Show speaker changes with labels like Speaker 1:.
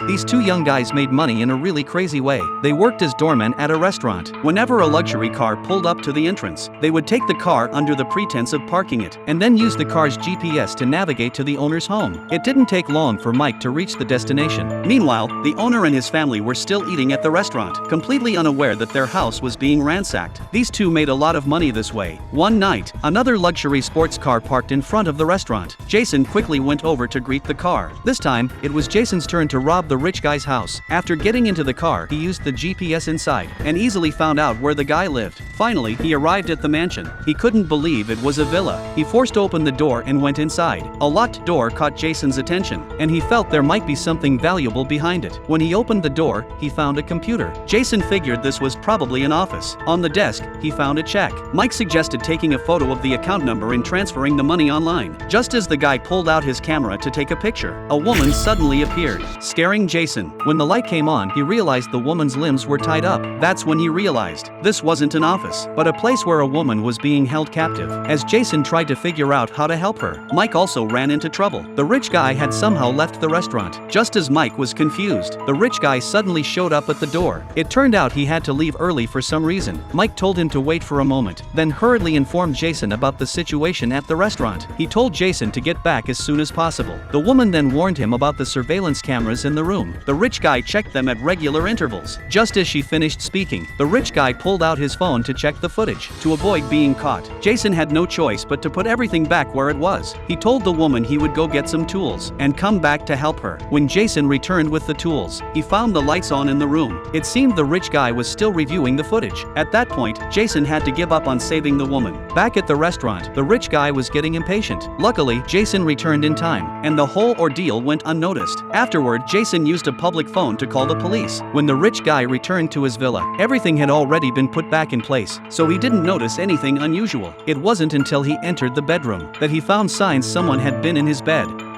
Speaker 1: These two young guys made money in a really crazy way. They worked as doormen at a restaurant. Whenever a luxury car pulled up to the entrance, they would take the car under the pretense of parking it, and then use the car's GPS to navigate to the owner's home. It didn't take long for Mike to reach the destination. Meanwhile, the owner and his family were still eating at the restaurant, completely unaware that their house was being ransacked. These two made a lot of money this way. One night, another luxury sports car parked in front of the restaurant. Jason quickly went over to greet the car. This time, it was Jason's turn to rob the rich guy's house. After getting into the car, he used the GPS inside and easily found out where the guy lived. Finally, he arrived at the mansion. He couldn't believe it was a villa. He forced open the door and went inside. A locked door caught Jason's attention, and he felt there might be something valuable behind it. When he opened the door, he found a computer. Jason figured this was probably an office. On the desk, he found a check. Mike suggested taking a photo of the account number and transferring the money online. Just as the guy pulled out his camera to take a picture, a woman suddenly appeared, scaring Jason. When the light came on, he realized the woman's limbs were tied up. That's when he realized this wasn't an office, but a place where a woman was being held captive. As Jason tried to figure out how to help her, Mike also ran into trouble. The rich guy had somehow left the restaurant. Just as Mike was confused, the rich guy suddenly showed up at the door. It turned out he had to leave early for some reason. Mike told him to wait for a moment, then hurriedly informed Jason about the situation at the restaurant. He told Jason to get back as soon as possible. The woman then warned him about the surveillance cameras in the room. The rich guy checked them at regular intervals. Just as she finished speaking, the rich guy pulled out his phone to check the footage. To avoid being caught, Jason had no choice but to put everything back where it was. He told the woman he would go get some tools and come back to help her. When Jason returned with the tools, he found the lights on in the room. It seemed the rich guy was still reviewing the footage. At that point, Jason had to give up on saving the woman. Back at the restaurant, the rich guy was getting impatient. Luckily, Jason returned in time, and the whole ordeal went unnoticed. Afterward, Jason used a public phone to call the police. When the rich guy returned to his villa, everything had already been put back in place, so he didn't notice anything unusual. It wasn't until he entered the bedroom that he found signs someone had been in his bed.